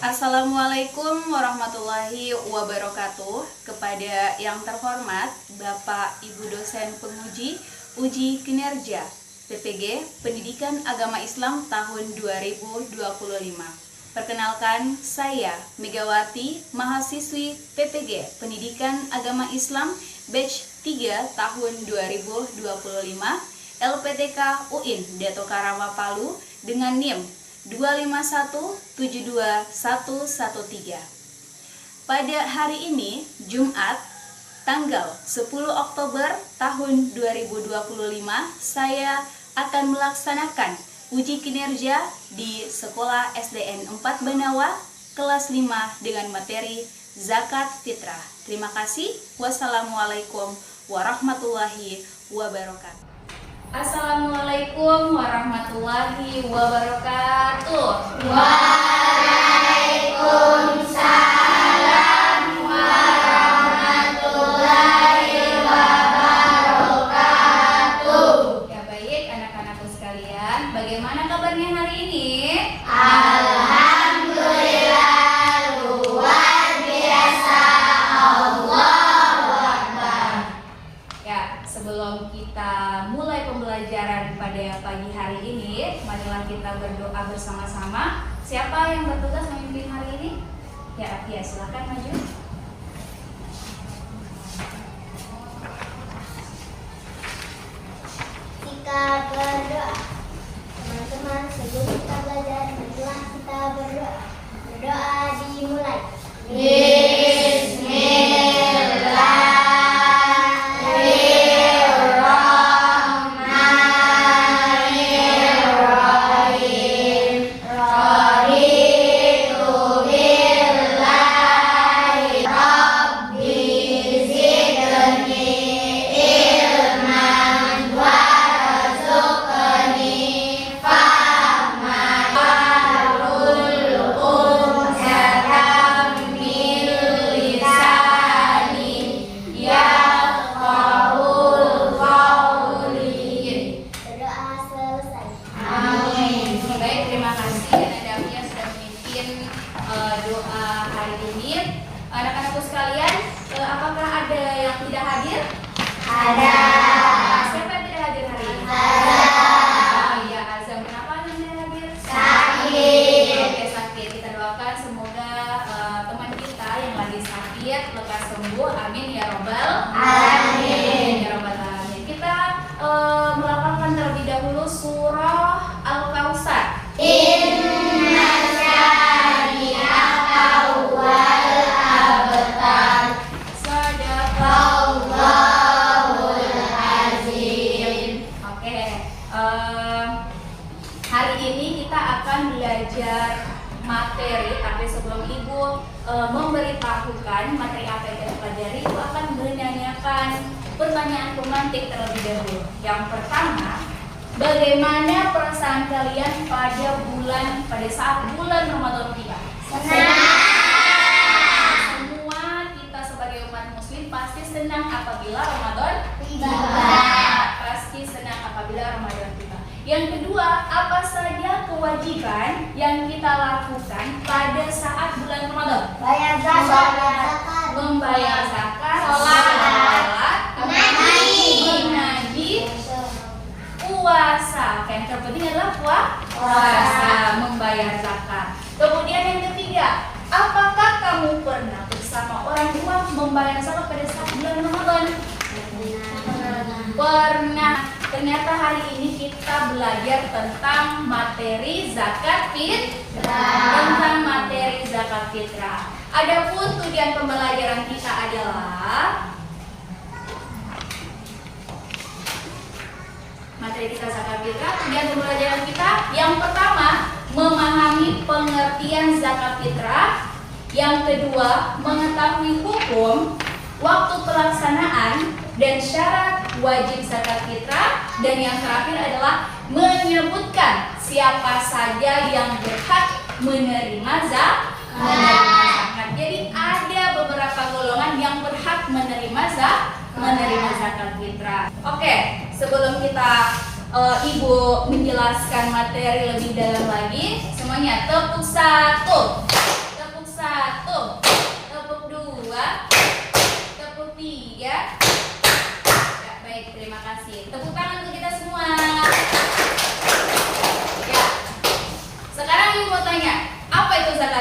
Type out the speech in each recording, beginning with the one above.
Assalamualaikum warahmatullahi wabarakatuh. Kepada yang terhormat Bapak Ibu dosen penguji uji kinerja PPG Pendidikan Agama Islam tahun 2025. Perkenalkan, saya Megawati, mahasiswi PPG Pendidikan Agama Islam batch 3 tahun 2025, LPTK UIN Dato Karama Palu dengan NIM 2517213. Pada hari ini, Jumat, tanggal 10 Oktober tahun 2025, saya akan melaksanakan uji kinerja di Sekolah SDN 4 Banawa, kelas 5 dengan materi Zakat Fitrah. Terima kasih. Wassalamualaikum warahmatullahi wabarakatuh. Assalamualaikum warahmatullahi wabarakatuh. Waalaikumsalam warahmatullahi wabarakatuh. Ya baik anak-anakku sekalian, bagaimana kabarnya hari ini? Alhamdulillah luar biasa. Allahu Akbar. Ya, sebelum kita mulai pembelajaran pada pagi hari ini, marilah kita berdoa bersama-sama. Siapa yang bertugas memimpin hari ini? Ya, Atia, silakan maju. Kita berdoa. Teman-teman, sebelum kita belajar, marilah kita berdoa. Berdoa dimulai. Bismillahirrahmanirrahim. Raditu billahi Rabbi zidni ilman warzuqni fahman warul umdatam min lisani yafqahul qawli. Berdoa selesai. Amin. Baik, terima kasih Nada Atia sudah memimpin doa hari ini. Anak-anakku sekalian, apakah ada yang tidak hadir? Ada. Siapa yang tidak hadir hari ini? Ada. Iya, Azam. Kenapa yang tidak hadir? Sakit. Oke, sakit. Kita doakan semoga teman kita yang lagi sakit lekas sembuh. Amin ya robbal Amin. ya robbal alamin. Kita melafalkan terlebih dahulu surah Al-Kautsar. Inna syani'aka huwal abtar. Sadaqallahul azim. Oke, hari ini kita akan belajar materi, tapi sebelum Ibu memberitahukan materi apa yang kita pelajari, Ibu akan menanyakan pertanyaan pemantik terlebih dahulu. Yang pertama, bagaimana perasaan kalian pada saat bulan Ramadan tiba? Semua kita sebagai umat muslim pasti senang apabila Ramadan Tiba. Pasti senang apabila Ramadan tiba. Yang kedua, apa saja kewajiban yang kita lakukan pada saat bulan Ramadan? Bayar zakat. Membayar zakat, Sholat, mengaji, puasa. Yang terpenting adalah puasa, membayar zakat. Kemudian yang ketiga, apakah kamu pernah bersama orang tua membayar zakat pada saat bulan Ramadan? Pernah. Ternyata hari ini kita belajar tentang materi zakat fitrah. Adapun tujuan pembelajaran kita adalah materi kita zakat fitrah. Tujuan pembelajaran kita yang pertama, memahami pengertian zakat fitrah. Yang kedua, mengetahui hukum, waktu pelaksanaan, dan syarat wajib zakat fitrah. Dan yang terakhir adalah menyebutkan siapa saja yang berhak menerima zakat. Jadi ada beberapa golongan yang berhak menerima zakat fitrah. Oke, sebelum kita Ibu menjelaskan materi lebih dalam lagi, semuanya tepuk satu.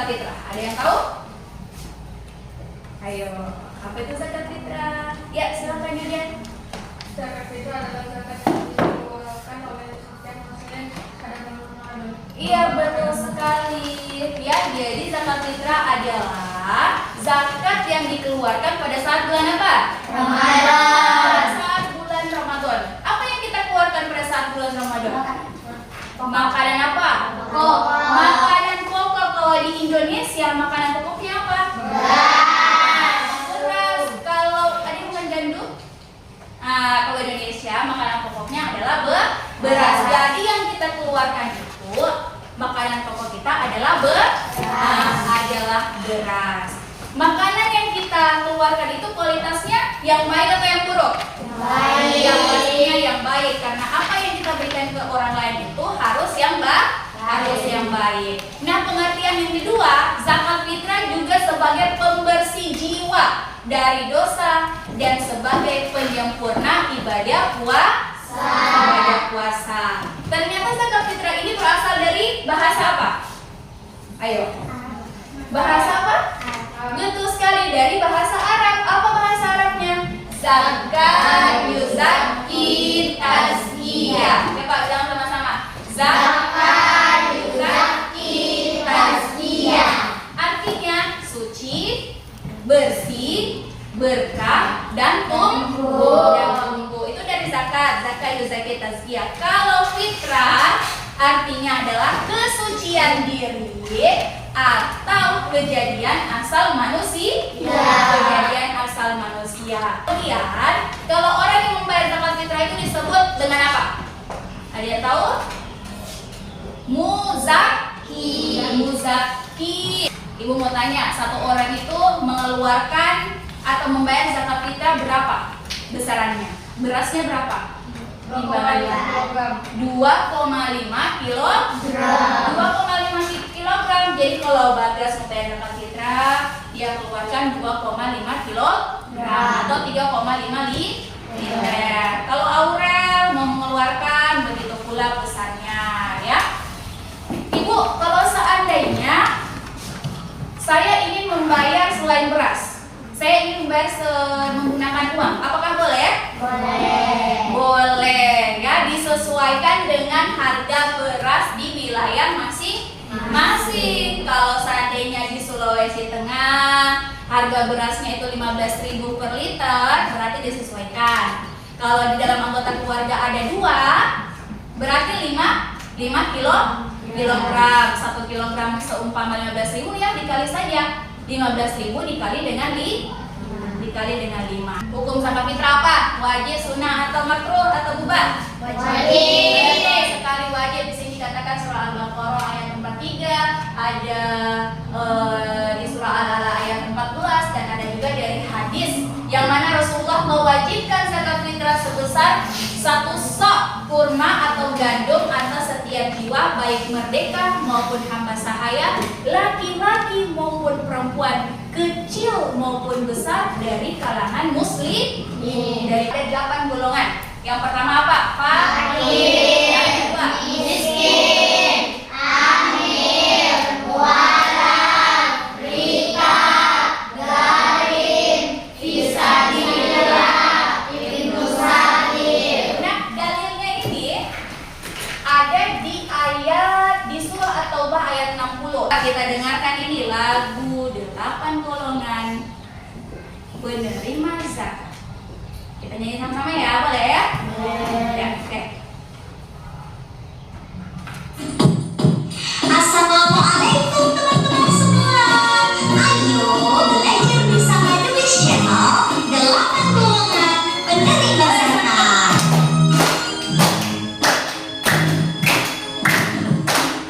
fitrah? Ada yang tahu? Ayo, apa itu zakat fitrah? Ya, silakan Yudian. Zakat fitrah adalah zakat yang dikeluarkan oleh setiap muslim pada bulan Ramadan. Iya, betul sekali. Ya, jadi zakat fitrah adalah zakat yang dikeluarkan pada saat bulan apa? Pada saat bulan Ramadan. Apa yang kita keluarkan pada saat bulan Ramadan? Makanan apa? Makanan pokok. Kalau di Indonesia makanan pokoknya apa? Beras. Kalau tadi bukan gandum. Kalau Indonesia makanan pokoknya adalah beras. Jadi yang kita keluarkan itu makanan pokok kita adalah beras. Makanan yang kita keluarkan itu kualitasnya yang baik atau yang buruk? Yang pastinya yang baik, karena apa yang kita berikan ke orang lain itu harus yang baik. Nah, pengertian yang kedua, zakat fitrah juga sebagai pembersih jiwa dari dosa dan sebagai penyempurna ibadah puasa. Ternyata zakat fitrah ini berasal dari bahasa apa? Ayo. Bahasa apa? Betul sekali, dari bahasa Arab. Apa bahasa Arabnya? Zakat yuzakki tazkiyah. Coba bilang sama-sama. Zakat yuzakki tazkiyah. Artinya suci, bersih, berkah, dan tumbuh. Itu dari zakat. Zakat yuzakki tazkiyah. Kalau fitrah artinya adalah kesucian diri atau kejadian asal manusia. Kemudian, kalau orang yang membayar zakat fitrah itu disebut dengan apa? Ada yang tahu? Muzaki. Ibu mau tanya, satu orang itu mengeluarkan atau membayar zakat fitrah berapa besarannya? Berasnya berapa? Timbangannya 2,5 kilogram. Jadi kalau Bagas membayar zakat fitrah, dia keluarkan 2,5 kilogram atau 3,5 liter. Kalau Aurel mau mengeluarkan, begitu pula besarnya, ya. Ibu, kalau seandainya saya ingin membayar selain beras, saya ingin membayar menggunakan uang, apakah boleh? Boleh, ya, disesuaikan dengan harga beras di wilayah masing-masing. Kalau seandainya di Sulawesi Tengah harga berasnya itu 15.000 per liter, berarti disesuaikan. Kalau di dalam anggota keluarga ada 2, berarti 5 kilogram. 1 kilogram seumpama 15.000, ya dikali saja 15.000 dikali dengan 5. Hukum zakat fitrah apa? Wajib, sunnah, atau makruh, atau mubah? Wajib. Sekali wajib. Di sini dikatakan surah Al-Baqarah ayat 43, ada di surah Al-A'la ayat 14, dan ada juga dari hadis yang mana Rasulullah mewajibkan zakat fitrah sebesar 1 sok kurma atau gandum atas setiap jiwa, baik merdeka maupun hamba sahaya, laki-laki maupun perempuan, kecil maupun besar dari kalangan muslim. Dari ada 8 golongan. Yang pertama apa? Fakir. Yang kedua Miskin, amil, mualaf, rika, garin, fisabilillah, ibnu sabil. Nah, dalilnya ini ada di ayat di surah At-Taubah ayat 60. Kita dengarkan ini lagu 8 golongan penerima zakat. Kita nyanyi sama-sama ya, boleh ya? Ya, oke. Assalamualaikum teman-teman semua. Ayo belajar bersama The Wish Channel 8 golongan penerima zakat.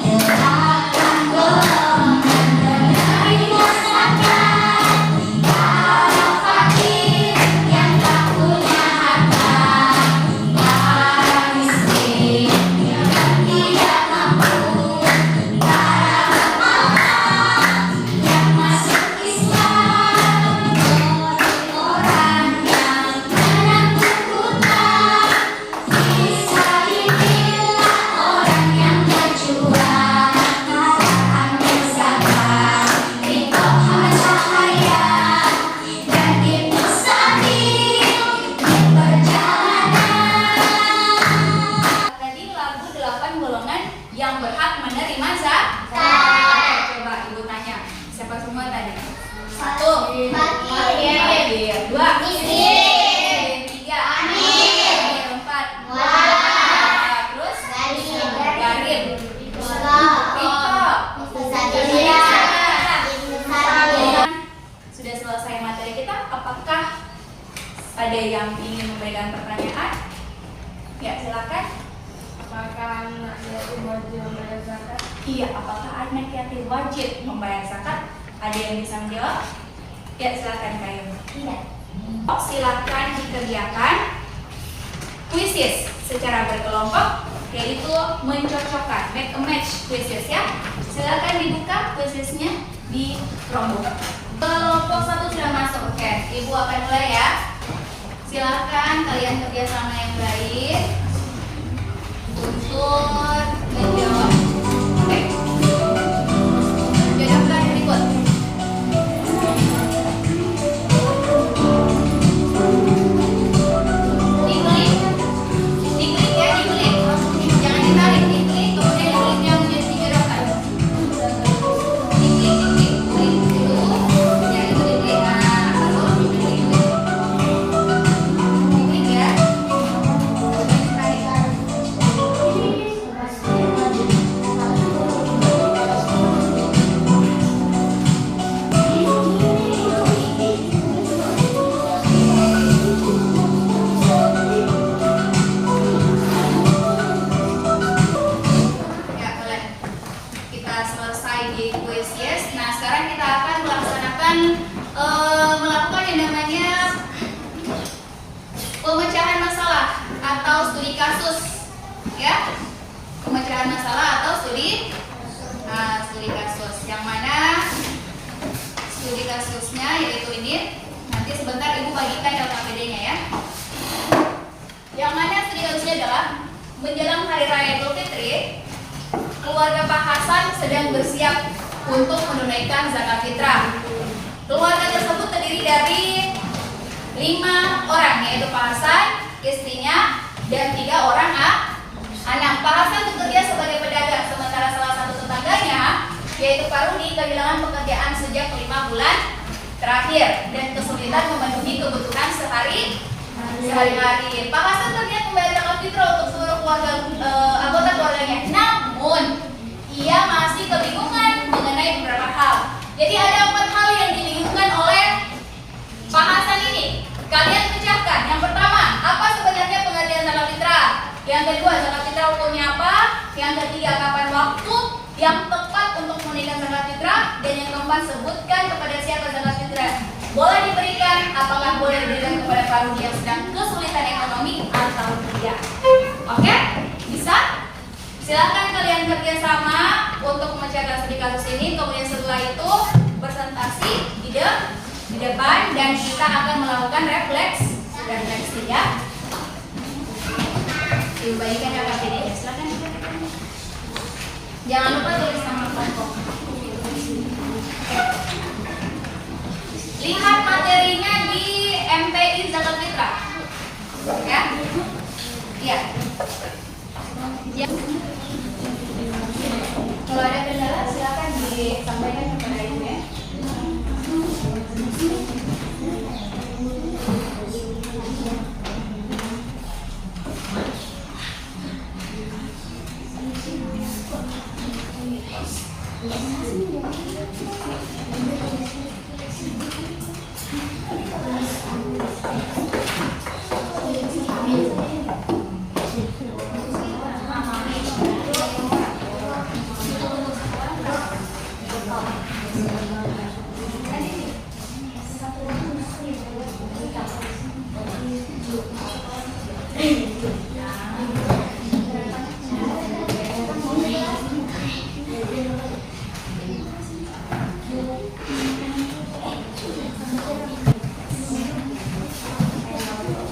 8 golongan penerima zakat. Para fakir yang tak punya harta, para ada yang ingin memberikan pertanyaan? Ya, silakan. Apakah anak yatim wajib membayar zakat? Iya, apakah anak yatim wajib membayar zakat? Ada yang bisa menjawab? Ya, silakan Kayu. Iya. Silakan dikerjakan quizzes secara berkelompok, yaitu mencocokkan, make a match quizzes ya. Silakan dibuka quizzesnya di Chromebook. Kelompok 1 sudah masuk, oke. Ibu akan mulai ya. Silakan kalian kerjasama yang baik untuk menjawab. Oke. Jadwalkan berikut. Diklik ya, diklik. Jangan ditarik, diklik, kemudian dikliknya menjadi dijodohkan. Diklik dulu. Ya, itu diklik. Nah, baru diklik. Diklik ya. Tarik. Ya, boleh. Kita selesai di quiz yes. Nah, sekarang kita akan melaksanakan melakukan yang namanya pemecahan masalah atau studi kasus. Ya. Pemecahan masalah atau studi kasus. Yang mana studi kasusnya yaitu ini. Nanti sebentar Ibu bagikan LKPD-nya ya. Yang mana studi kasusnya adalah menjelang Hari Raya Idul Fitri, keluarga Pak Hasan sedang bersiap untuk menunaikan zakat fitrah. Keluarga tersebut terdiri dari 5 orang, yaitu Pak Hasan, istrinya, dan 3 orang anak. Pak Hasan bekerja sebagai pedagang, sementara salah satu tetangganya, yaitu Pak Rudi, kehilangan pekerjaan sejak 5 bulan terakhir dan kesulitan memenuhi kebutuhan sehari-hari. Pak Hasan terniat membayar zakat fitrah untuk seluruh anggota keluarganya. Namun ia masih kebingungan mengenai beberapa hal. Jadi ada 4 hal yang dibingungkan oleh Pak Hasan ini. Kalian pecahkan. Yang pertama, apa sebenarnya pengertian zakat fitrah? Yang kedua, zakat fitrah hukumnya apa? Yang ketiga, kapan waktu yang tepat untuk menunaikan zakat fitrah? Dan yang keempat, sebutkan kepada siapa zakat fitrah boleh diberikan, apakah boleh diberikan kepada Pak Rudi yang sedang kesulitan ekonomi atau tidak. Oke? Bisa? Silakan kalian kerjasama untuk memecahkan studi kasus ini. Kemudian setelah itu presentasi di depan dan kita akan melakukan refleksi ya. Dibagikan LKPD-nya. Silakan. Jangan lupa tulis nama kelompok. Lihat materinya di MPI Zakat Fitrah. Ya. Iya. Ya. Kalau ada kendala silakan disampaikan kepada Ibu ya.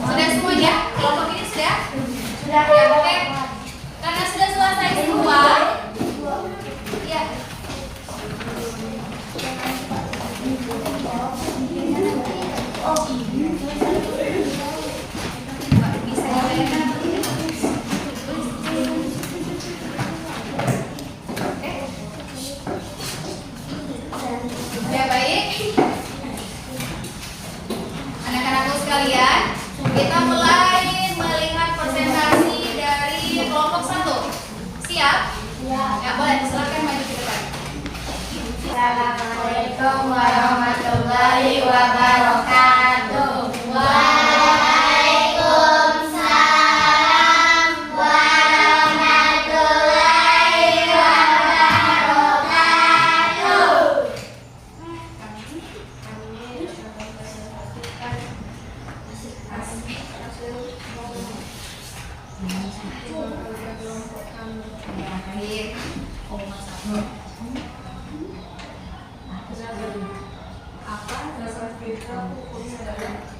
Sudah semuanya? Kelompok ini sudah? Sudah. Ya, oke. Karena sudah selesai semua. Ya. Bisa dibayarkan atau tidak? Oke. Ya, baik. Anak-anakku sekalian, kita mulai melihat presentasi dari kelompok 1. Siap? Ya, boleh. Silakan maju ke depan. Assalamualaikum warahmatullahi wabarakatuh. Apa zakat fitrah hukumnya adalah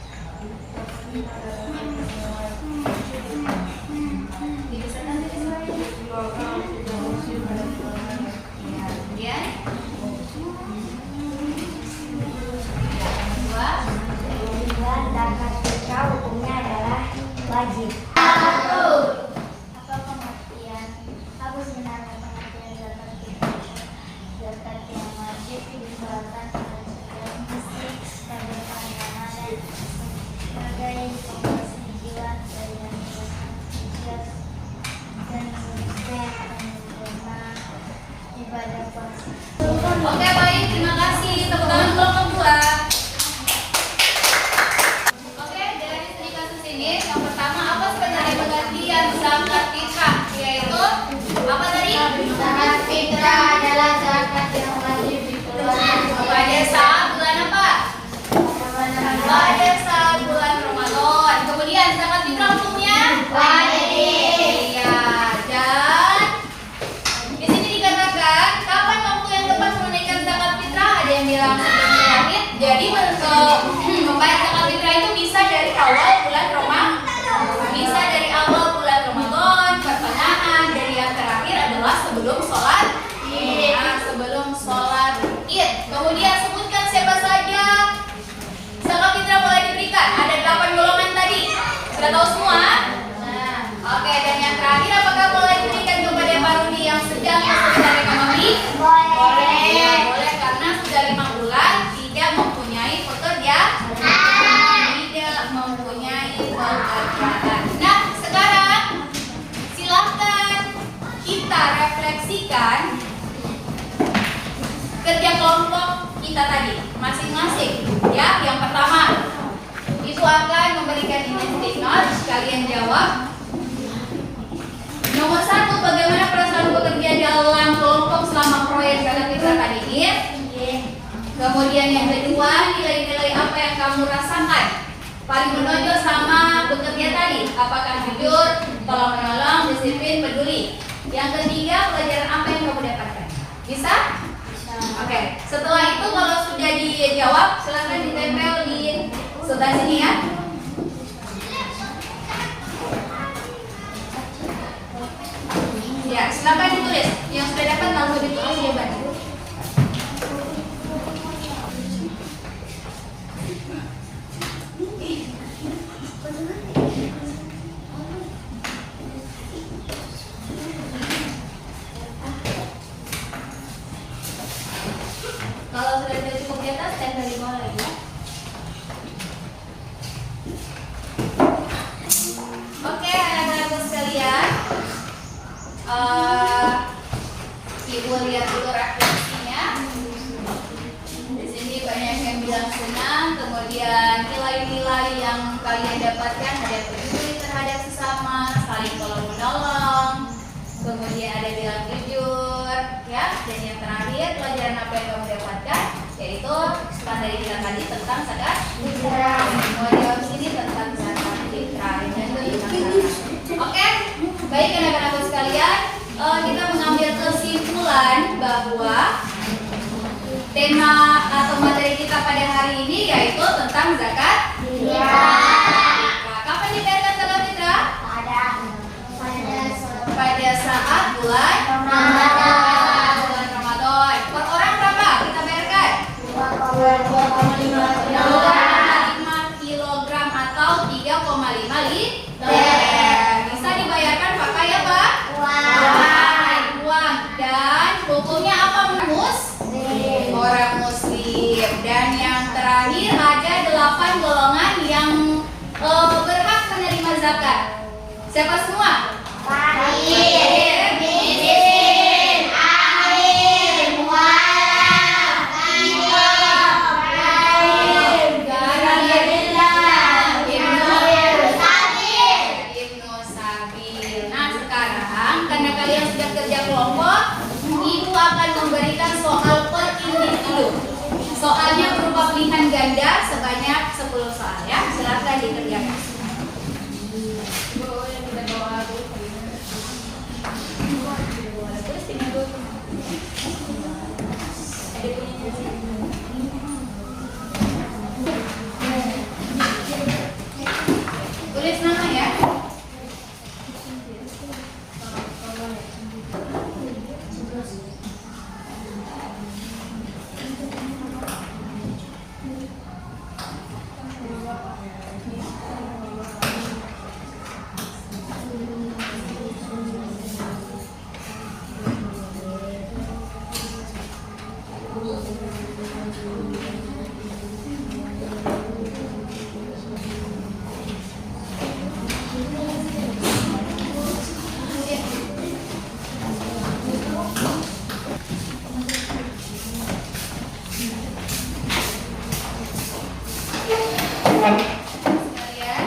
Dibesarkan dari Israel. Ya, kedua, Zakat fitrah hukumnya adalah wajib. Apa pengertian? Apa sebenarnya pengertian zakat fitrah? Zakat yang wajib dikeluarkan pada setiap muslim pada pandangan dan sebagai pembersih jiwa dari hijab dan sukses menerima ibadah puasa. Oke, baik, terima kasih. Tepuk tangan kelompok 2. Oke, dari studi kasus ini yang pertama, apa sebenarnya pengertian zakat fitrah? Yaitu apa tadi? Zakat fitrah adalah zakat yang wajib dikeluarkan Pada saat bulan apa? Pada saat bulan Ramadan. Kemudian zakat fitrah hukumnya wajib. Iya, dan di sini dikatakan kapan waktu yang tepat menunaikan zakat fitrah? Ada yang bilang sebelum lahir. Jadi membayar zakat fitrah itu bisa dari awal bulan Ramadan, bisa dari awal bulan Ramadan, pertengahan, dari yang terakhir adalah sebelum sholat Id. Nah, sebelum sholat Id. Kemudian sebutkan siapa saja zakat fitrah boleh diberikan. Ada 8 golongan tadi. Sudah tahu semua? Oke, dan yang terakhir, apakah boleh diberikan kepada Pak Rudi yang sedang kesulitan ekonomi? Boleh. Ya, boleh karena sudah 5 bulan tidak mempunyai pekerjaan. Tidak mempunyai pekerjaan. Nah, sekarang silahkan kita refleksikan kerja kelompok kita tadi masing-masing. Ya, yang pertama itu akan memberikan identity note. Kalian jawab. Nomor 1, bagaimana perasaan bekerja dalam kelompok selama proyek zakat fitrah tadi ini? Kemudian yang kedua, nilai-nilai apa yang kamu rasakan paling menonjol sama bekerja tadi? Apakah jujur, tolong menolong, disiplin, peduli? Yang ketiga, pelajaran apa yang kamu dapatkan? Bisa? Oke, setelah itu kalau sudah dijawab, silahkan ditempel di sebelah sini ya. Ya, silakan ditulis. Yang sudah dapat langsung ditulis jawabannya. Kalau sudah cukup di atas, tempel di bawah lagi ya. Oke, anak-anakku sekalian. Ibu lihat dulu refleksinya. Di sini banyak yang bilang senang, kemudian nilai-nilai yang kalian dapatkan ada peduli terhadap sesama, saling tolong menolong, kemudian ada bilang jujur, ya. Dan yang terakhir pelajaran apa yang kamu dapatkan, yaitu materi kita tadi tentang zakat fitrah. Semua jawab sini tentang zakat fitrah. Oke, baik anak-anakku sekalian, kita mengambil kesimpulan bahwa tema atau materi kita pada hari ini yaitu tentang zakat fitrah. Kapan dibayarkan zakat fitrah? Pada saat bulan Ramadan. Per orang berapa kita bayarkan? 2,5 kilogram atau 3,5 liter. Bisa dibayarkan pakai apa? Uang. Dan hukumnya apa, Mus? Orang muslim. Dan yang terakhir ada 8 golongan yang berhak menerima zakat. Siapa semua? Fakir, miskin, alim, mualaf, garim, ibnu sabil. Nah, sekarang karena kalian sudah kerja kelompok, ibu akan memberikan soal per individu. Soalnya berupa pilihan ganda sebanyak 10 soal ya. Silakan dikerjakan. sekalian.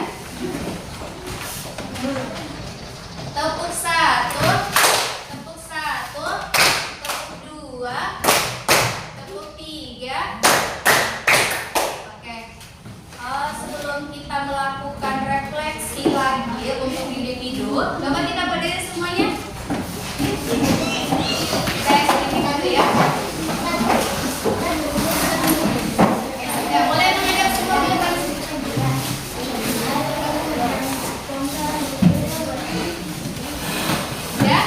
Tepuk satu, tepuk satu, tepuk dua, tepuk tiga. Oke. Sebelum kita melakukan refleksi lagi untuk individu, dapat kita berdiri semuanya. Kita ekspresikan dulu ya. Ya, boleh menghadap semua ke depan. Ya.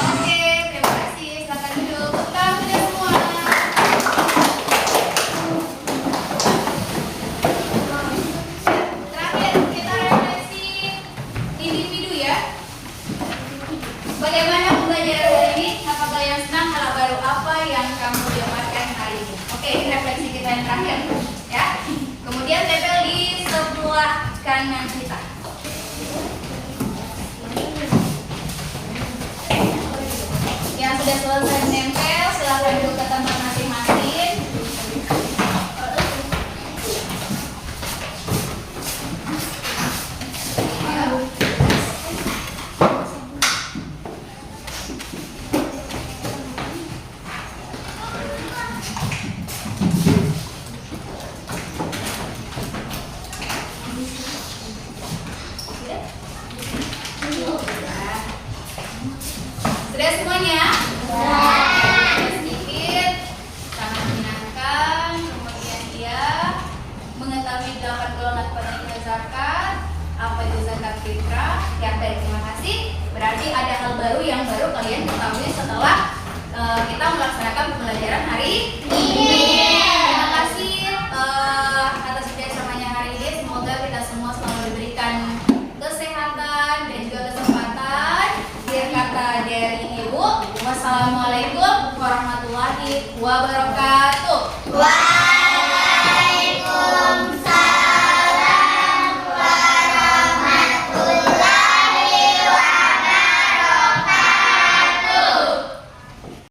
Oke, terima kasih. Silakan duduk. Tepuk tangan sudah semua. Terakhir kita refleksi individu ya. Bagaimana pembelajaran hari ini? Apakah yang senang? Hal baru apa yang kamu dapatkan hari ini? Oke, ini refleksi kita yang terakhir ya. Kemudian tempel di sebelah kanan kita. Yang sudah selesai menempel, silakan duduk ke tempat masing-masing. Sudah semuanya? Sedikit, sangat menyenangkan. Kemudian dia mengetahui 8 golongan penerima zakat. Apa itu zakat fitrah? Yang baik, terima kasih. Berarti ada hal baru yang baru kalian ketahui setelah kita melaksanakan pembelajaran hari ini. Terima kasih atas kerjasamanya hari ini. Semoga kita semua selalu diberikan kesehatan dan juga kesempatan. Biar kata dari Ibu, wassalamualaikum warahmatullahi wabarakatuh.